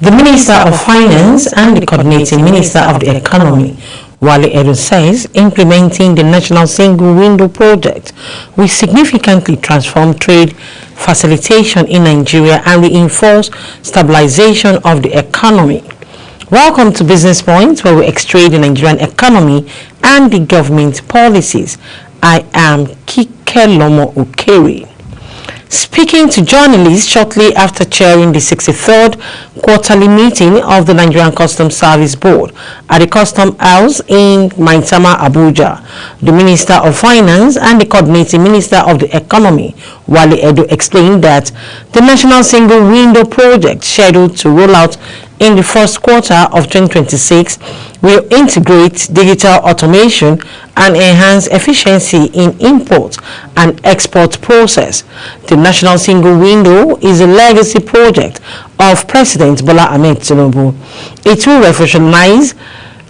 The Minister of Finance and the Coordinating Minister of the Economy, Wale Edun, says implementing the National Single Window Project will significantly transform trade facilitation in Nigeria and reinforce stabilization of the economy. Welcome to Business Point, where we extract the Nigerian economy and the government policies. I am Kike Lomo Ukeri. Speaking to journalists shortly after chairing the 63rd quarterly meeting of the Nigerian Customs Service Board at the Custom House in Maitama, Abuja, the Minister of Finance and the Coordinating Minister of the Economy, Wale Edun, explained that the National Single Window Project, scheduled to roll out in the first quarter of 2026, will integrate digital automation and enhance efficiency in import and export process. The National Single Window is a legacy project of President Bola Ahmed Tinubu. It will revolutionize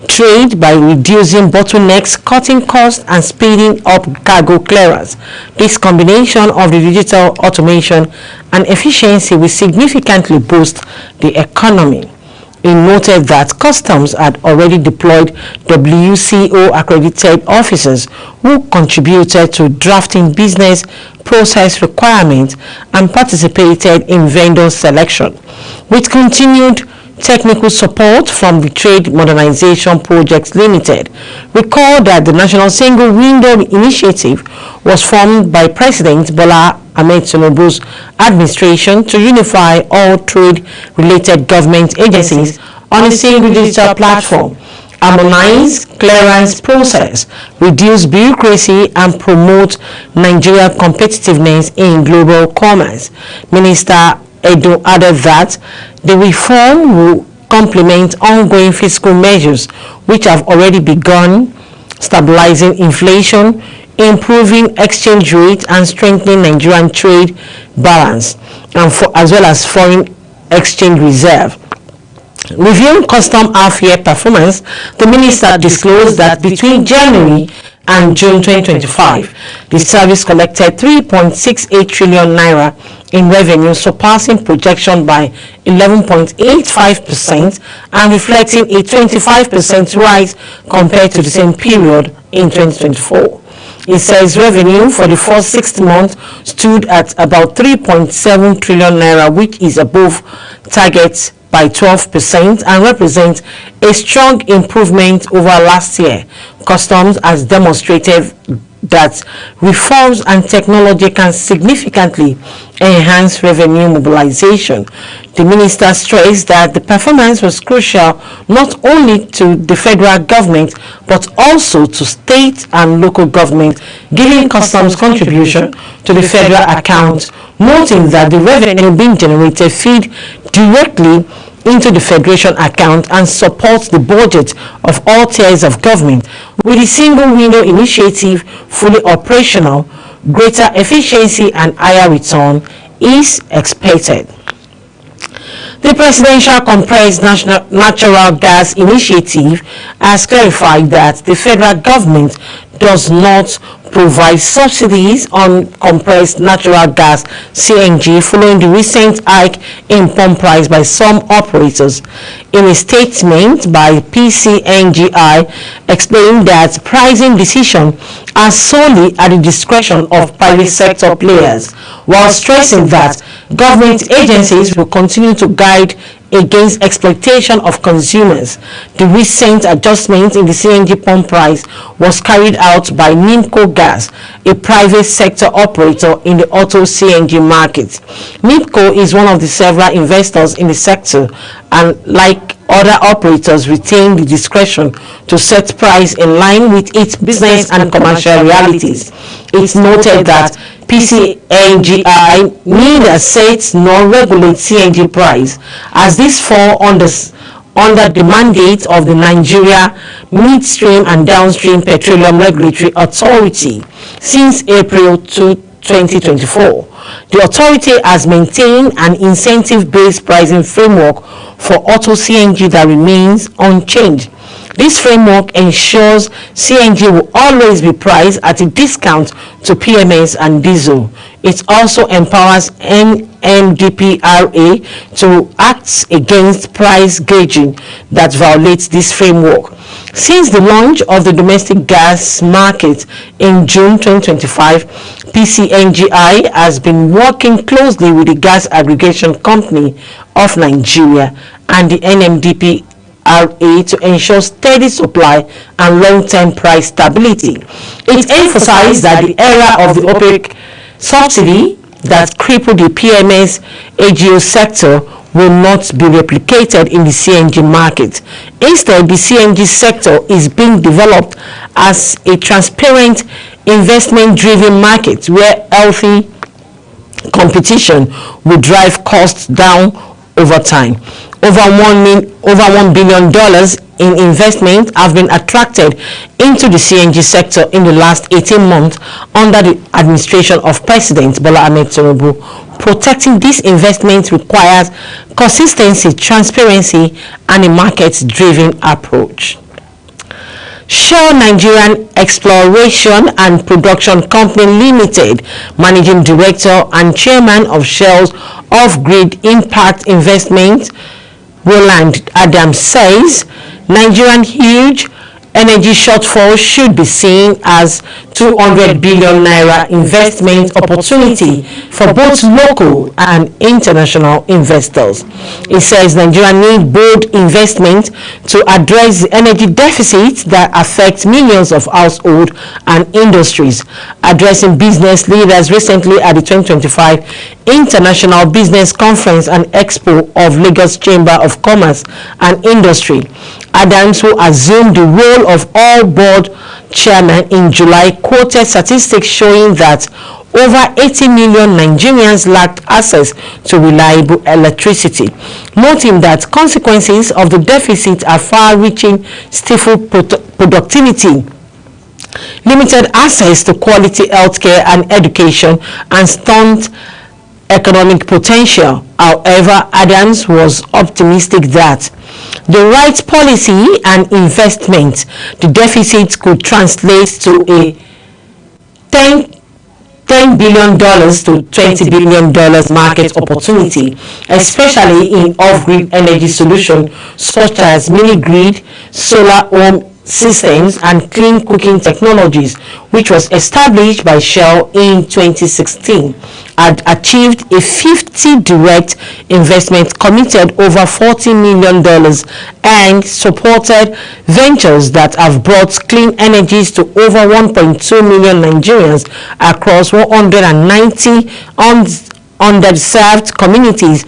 trade by reducing bottlenecks, cutting costs, and speeding up cargo clearance. This combination of the digital automation and efficiency will significantly boost the economy. He noted that Customs had already deployed WCO accredited officers who contributed to drafting business process requirements and participated in vendor selection. With continued technical support from the Trade Modernization Projects Limited, recall that the National Single Window Initiative was formed by President Bola Ahmed Tinubu's administration to unify all trade-related government agencies on a single digital platform, harmonize clearance process, reduce bureaucracy, and promote Nigeria's competitiveness in global commerce. Minister Edun added that the reform will complement ongoing fiscal measures which have already begun, stabilizing inflation, improving exchange rate, and strengthening Nigerian trade balance, and as well as foreign exchange reserve. Reviewing custom half-year performance, the minister disclosed that between January and June 2025, the service collected 3.68 trillion naira in revenue, surpassing projection by 11.85% and reflecting a 25% rise compared to the same period in 2024. It says revenue for the first 6 months stood at about 3.7 trillion naira, which is above target by 12% and represents a strong improvement over last year. Customs has demonstrated that reforms and technology can significantly enhance revenue mobilization. The minister stressed that the performance was crucial not only to the federal government but also to state and local government, giving customs contribution to the federal account, noting that the revenue being generated feed directly into the federation account and supports the budget of all tiers of government. With the single window initiative fully operational, greater efficiency and higher return is expected. The Presidential Compressed Natural Gas Initiative has clarified that the federal government does not provide subsidies on compressed natural gas (CNG) following the recent hike in pump price by some operators. In a statement by PCNGI, explained that pricing decisions are solely at the discretion of private sector players, while stressing that government agencies will continue to guide against exploitation of consumers. The recent adjustment in the CNG pump price was carried out by NIPCO Gas, a private sector operator in the auto CNG market. NIPCO is one of the several investors in the sector and, like other operators, retain the discretion to set price in line with its business and commercial realities. It's noted that PCNGI neither sets nor regulates CNG price, as this falls under the mandate of the Nigeria Midstream and Downstream Petroleum Regulatory Authority since April 2024. The authority has maintained an incentive-based pricing framework for auto CNG that remains unchanged. This framework ensures CNG will always be priced at a discount to PMS and diesel. It also empowers NMDPRA to act against price gouging that violates this framework. Since the launch of the domestic gas market in June 2025, PCNGI has been working closely with the Gas Aggregation Company of Nigeria and the NMDPRA to ensure steady supply and long-term price stability. It emphasized that the era of the OPEC subsidy that crippled the PMS AGO sector will not be replicated in the CNG market. Instead, the CNG sector is being developed as a transparent, investment-driven market where healthy competition will drive costs down over time. Over $1 billion in investment have been attracted into the CNG sector in the last 18 months under the administration of President Bola Ahmed Tinubu. Protecting this investment requires consistency, transparency, and a market-driven approach. Shell Nigerian Exploration and Production Company Limited, Managing Director and Chairman of Shell's Off-Grid Impact Investment, Roland Adams, says Nigerian huge energy shortfall should be seen as 200 billion naira investment opportunity for both local and international investors. It says Nigeria needs bold investment to address the energy deficit that affects millions of households and industries. Addressing business leaders recently at the 2025 International Business Conference and Expo of Lagos Chamber of Commerce and Industry, Adams, who assumed the role of all board chairman in July, quoted statistics showing that over 80 million Nigerians lacked access to reliable electricity, noting that consequences of the deficit are far-reaching, stifled productivity, limited access to quality healthcare and education, and stunned economic potential. However, Adams was optimistic that the right policy and investment, the deficit could translate to a $10 billion to $20 billion market opportunity, especially in off-grid energy solutions such as mini-grid, solar home systems, and clean cooking technologies, which was established by Shell in 2016, had achieved a 50 direct investment, committed over $40 million, and supported ventures that have brought clean energies to over 1.2 million Nigerians across 190 underserved communities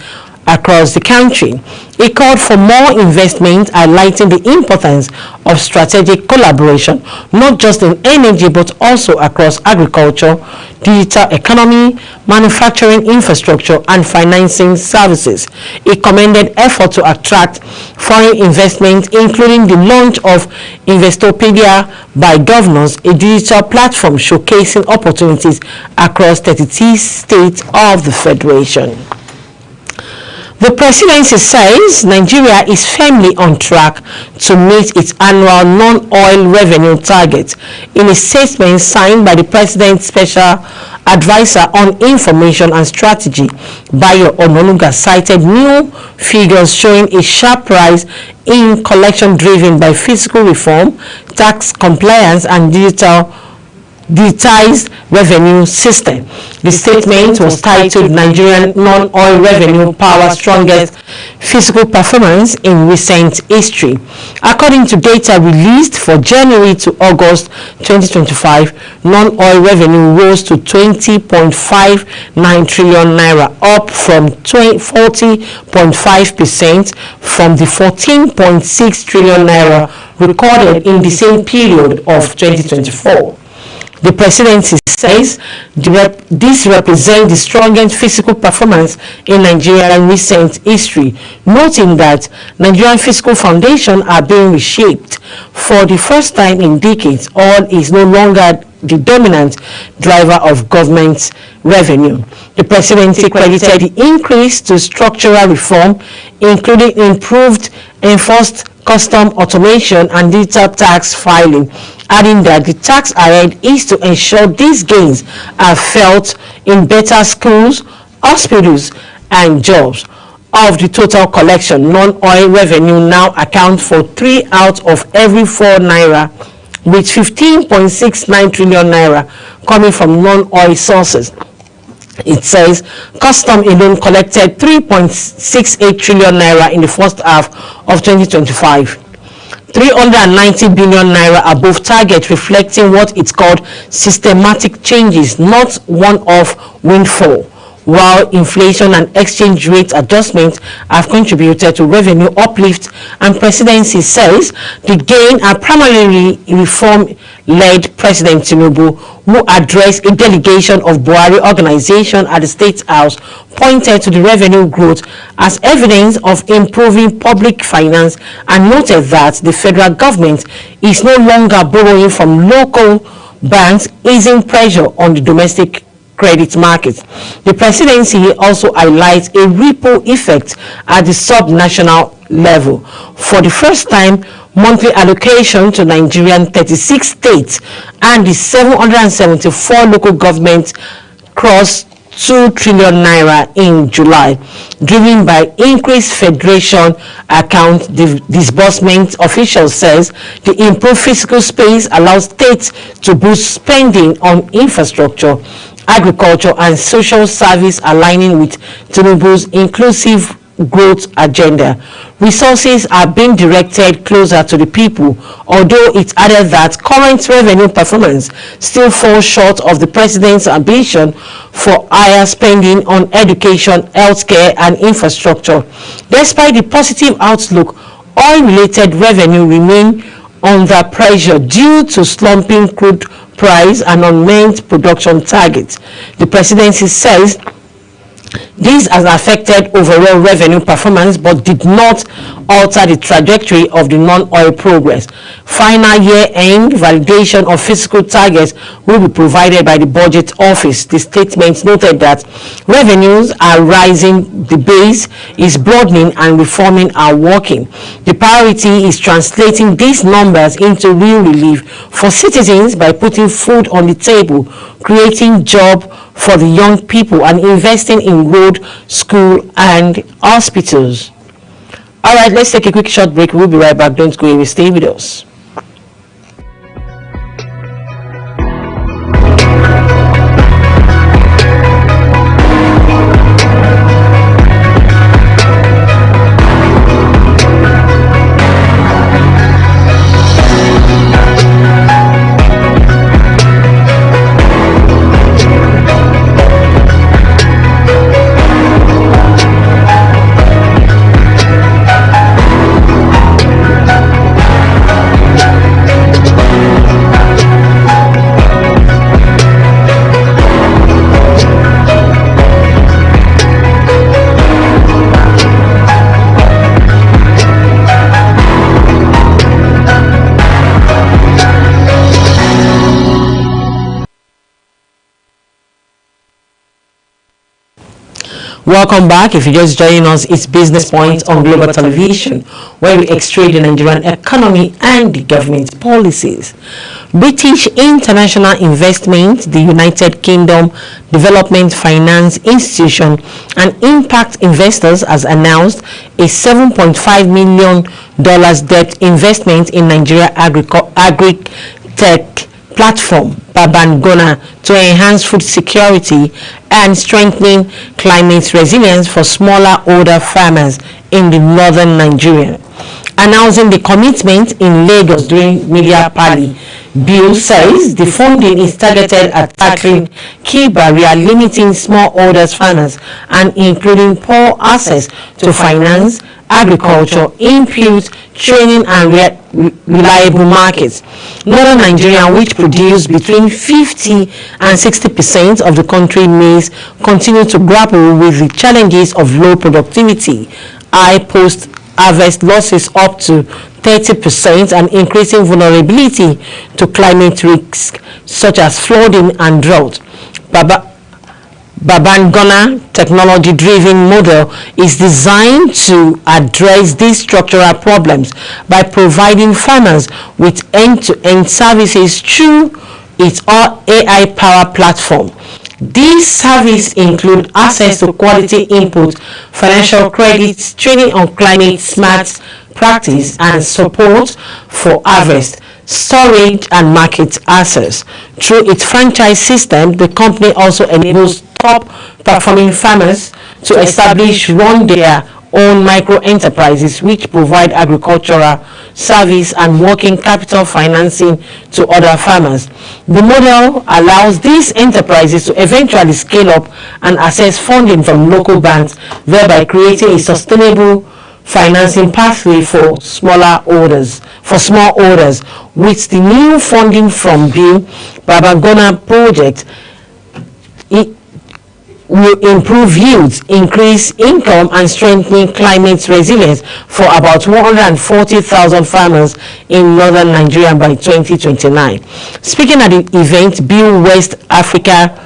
across the country. It called for more investment, highlighting the importance of strategic collaboration, not just in energy but also across agriculture, digital economy, manufacturing infrastructure, and financing services. It commended efforts to attract foreign investment, including the launch of Investopedia by Governors, a digital platform showcasing opportunities across 33 states of the Federation. The presidency says Nigeria is firmly on track to meet its annual non-oil revenue target. In a statement signed by the President's Special Advisor on Information and Strategy, Bayo Ononuga cited new figures showing a sharp rise in collection driven by fiscal reform, tax compliance, and digitized revenue system. The statement was titled Nigerian Non-Oil Revenue Power Strongest Fiscal Performance in Recent History. According to data released for January to August 2025, non-oil revenue rose to 20.59 trillion naira, up from 40.5% from the 14.6 trillion naira recorded in the same period of 2024. The presidency says this represents the strongest fiscal performance in Nigeria in recent history, noting that Nigerian fiscal foundations are being reshaped. For the first time in decades, oil is no longer the dominant driver of government revenue. The presidency credited the increase to structural reform, including improved enforced custom automation and digital tax filing, adding that the task ahead is to ensure these gains are felt in better schools, hospitals, and jobs. Of the total collection, non-oil revenue now accounts for 3 out of every 4 naira, with 15.69 trillion naira coming from non-oil sources. It says custom alone collected 3.68 trillion naira in the first half of 2025. 390 billion naira above target, reflecting what it's called systematic changes, not one-off windfall. While inflation and exchange rate adjustments have contributed to revenue uplift, and presidency says the gain are primarily reform-led. President Tinubu, who addressed a delegation of Buhari organization at the State House, pointed to the revenue growth as evidence of improving public finance and noted that the federal government is no longer borrowing from local banks, easing pressure on the domestic credit market. The presidency also highlights a ripple effect at the sub-national level. For the first time, monthly allocation to Nigerian 36 states and the 774 local governments crossed 2 trillion naira in July, driven by increased federation account disbursement. Officials says the improved fiscal space allows states to boost spending on infrastructure, agriculture, and social service, aligning with Tinubu's inclusive growth agenda. Resources are being directed closer to the people, although it added that current revenue performance still falls short of the president's ambition for higher spending on education, healthcare, and infrastructure. Despite the positive outlook, oil-related revenue remain under pressure due to slumping crude price and unmet production targets. The presidency says this has affected overall revenue performance but did not alter the trajectory of the non-oil progress. Final year-end validation of fiscal targets will be provided by the Budget Office. The statement noted that revenues are rising, the base is broadening, and reforming are working. The priority is translating these numbers into real relief for citizens by putting food on the table, creating jobs for the young people, and investing in road, school, and hospitals. All right, let's take a quick short break. We'll be right back. Don't go away. Stay with us. Welcome back. If you're just joining us, it's Business Point on Global Television, where we extray the Nigerian economy and the government policies. British International Investment, the United Kingdom Development Finance Institution, and Impact Investors has announced a $7.5 million debt investment in Nigeria agri-tech platform Babangona to enhance food security and strengthening climate resilience for smallholder farmers in the northern Nigeria. Announcing the commitment in Lagos during media rally, Bill says the funding is targeted at tackling key barriers limiting smallholder farmers and including poor access to finance, agriculture, input, training, and reliable markets. Northern Nigeria, which produce between 50 and 60% of the country maize, continue to grapple with the challenges of low productivity, high post-harvest losses up to 30%, and increasing vulnerability to climate risks such as flooding and drought. Babangona technology-driven model is designed to address these structural problems by providing farmers with end-to-end services through its AI-powered platform. These services include access to quality input, financial credit, training on climate smart practice, and support for harvest, storage, and market access. Through its franchise system, the company also enables top performing farmers to establish, run their own micro enterprises which provide agricultural service and working capital financing to other farmers. The model allows these enterprises to eventually scale up and access funding from local banks, thereby creating a sustainable financing pathway for small orders. With the new funding from Bill Babangona project, it will improve yields, increase income, and strengthen climate resilience for about 140,000 farmers in northern Nigeria by 2029. Speaking at the event, Bill West Africa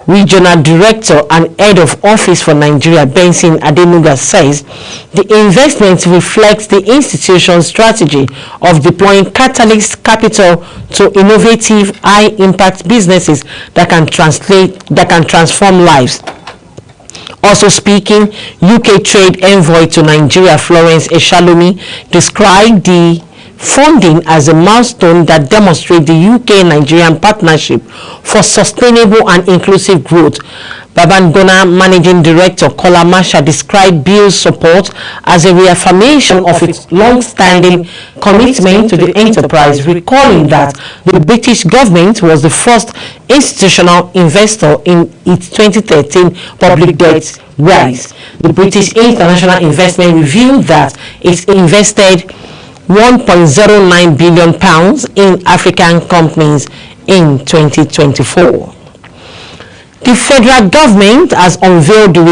Regional Director and Head of Office for Nigeria, Benson Adenuga, says the investment reflects the institution's strategy of deploying catalyst capital to innovative, high-impact businesses that can transform lives. Also speaking, UK Trade Envoy to Nigeria, Florence Eshalomi, described the funding as a milestone that demonstrates the UK-Nigerian partnership for sustainable and inclusive growth. Babangona Managing Director Kola Masha described Bill's support as a reaffirmation of its long-standing commitment to the enterprise, recalling that the British government was the first institutional investor in its 2013 public debt rise. The British International Investment revealed that it invested £1.09 billion in African companies in 2024. The federal government has unveiled the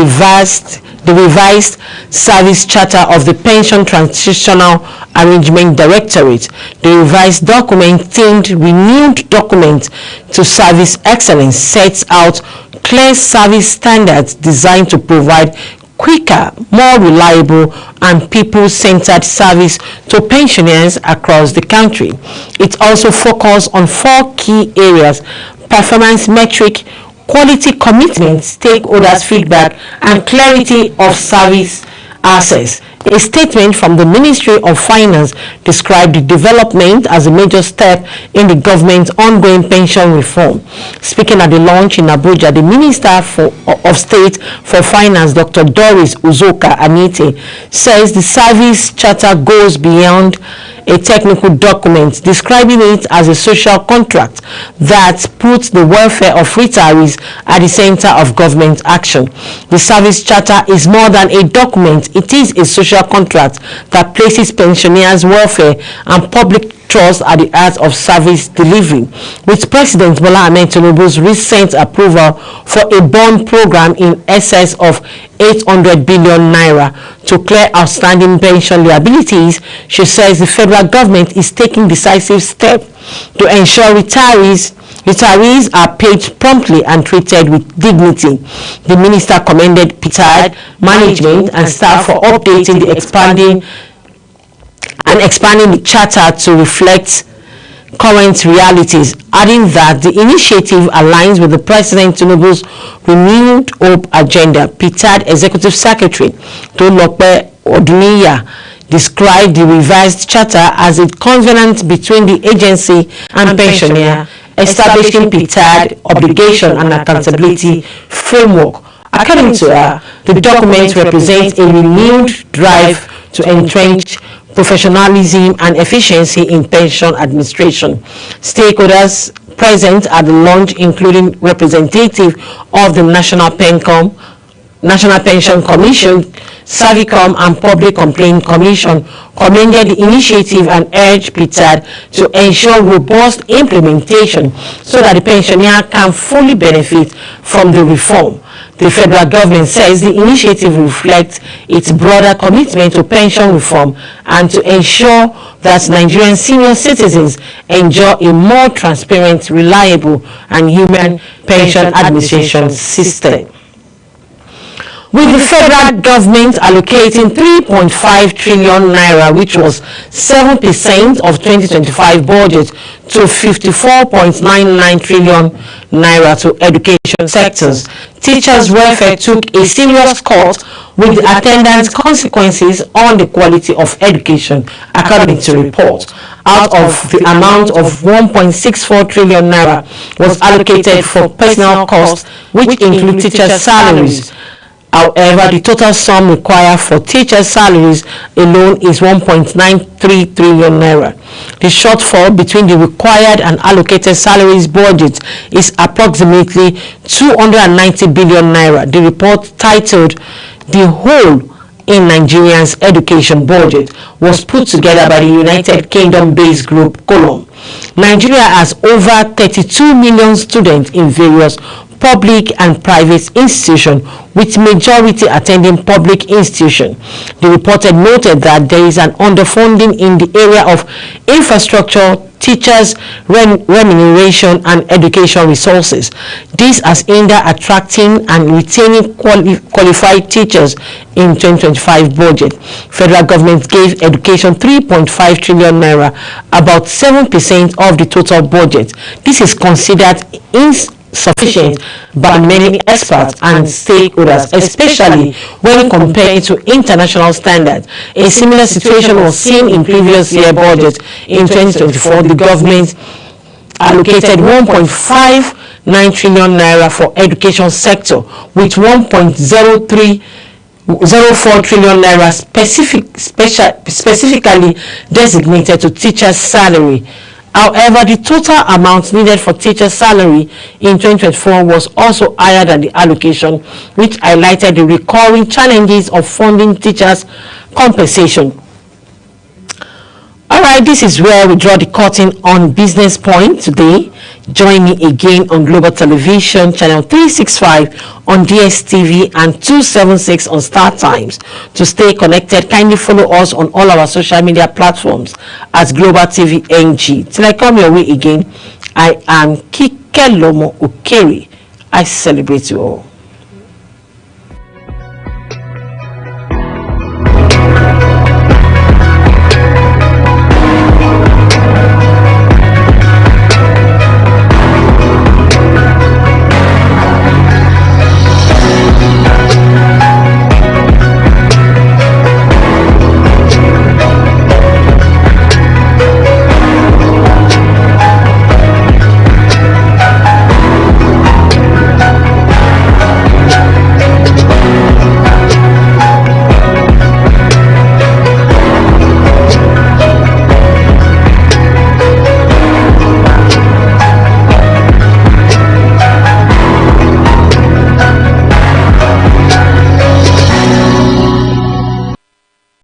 revised service charter of the Pension Transitional Arrangement Directorate. The revised document, themed Renewed Document to Service Excellence, sets out clear service standards designed to provide quicker, more reliable, and people-centered service to pensioners across the country. It also focuses on 4 key areas: performance metric, quality commitment, stakeholders' feedback, and clarity of service access. A statement from the Ministry of Finance described the development as a major step in the government's ongoing pension reform. Speaking at the launch in Abuja, the Minister of State for Finance, Dr. Doris Uzoka Anite, says the service charter goes beyond a technical document, describing it as a social contract that puts the welfare of retirees at the center of government action. The service charter is more than a document. It is a social contract that places pensioners' welfare and public trust at the heart of service delivery. With President Bola Ahmed Tinubu's recent approval for a bond program in excess of 800 billion naira to clear outstanding pension liabilities, she says the federal government is taking decisive steps to ensure retirees are paid promptly and treated with dignity. The minister commended PTAD management and staff for updating the expanding the charter to reflect current realities, adding that the initiative aligns with the President Tinubu's renewed hope agenda. PTAD Executive Secretary Tolope Oduniya described the revised charter as a covenant between the agency and pensioner, establishing PTAD obligation and accountability framework. According to her, the document represents a renewed drive to entrench professionalism and efficiency in pension administration. Stakeholders present at the launch, including representatives of the National Pension Commission, Savicom, and Public Complaint Commission, commended the initiative and urged PTAD to ensure robust implementation so that the pensioner can fully benefit from the reform. The federal government says the initiative reflects its broader commitment to pension reform and to ensure that Nigerian senior citizens enjoy a more transparent, reliable, and human pension administration system. With the federal government allocating 3.5 trillion naira, which was 7% of 2025 budget, to 54.99 trillion naira to education sectors, teachers' welfare took a serious cut, with the attendant consequences on the quality of education, according to report. Out of the amount of 1.64 trillion naira was allocated for personnel costs, which include teachers' salaries. However, the total sum required for teachers' salaries alone is 1.93 trillion naira. The shortfall between the required and allocated salaries budget is approximately 290 billion naira. The report, titled "The Hole in Nigeria's Education Budget," was put together by the United Kingdom-based group Column. Nigeria has over 32 million students in various public and private institutions, with majority attending public institutions. The report noted that there is an underfunding in the area of infrastructure, teachers' remuneration, and education resources. This has hindered attracting and retaining qualified teachers in 2025 budget. Federal government gave education 3.5 trillion naira, about 7% of the total budget. This is considered insufficient by many experts and stakeholders, especially when compared to international standards. A similar situation was seen in previous year budget. In 2024, the government allocated 1.59 trillion naira for education sector, with 1.04 trillion naira specifically designated to teachers' salary. However, the total amount needed for teacher salary in 2024 was also higher than the allocation, which highlighted the recurring challenges of funding teachers' compensation. All right, this is where we draw the curtain on Business Point today. Join me again on Global Television, channel 365 on DSTV and 276 on Star Times. To stay connected, kindly follow us on all our social media platforms at Global TV NG. Till I come your way again, I am Kike Lomo Ukeri. I celebrate you all.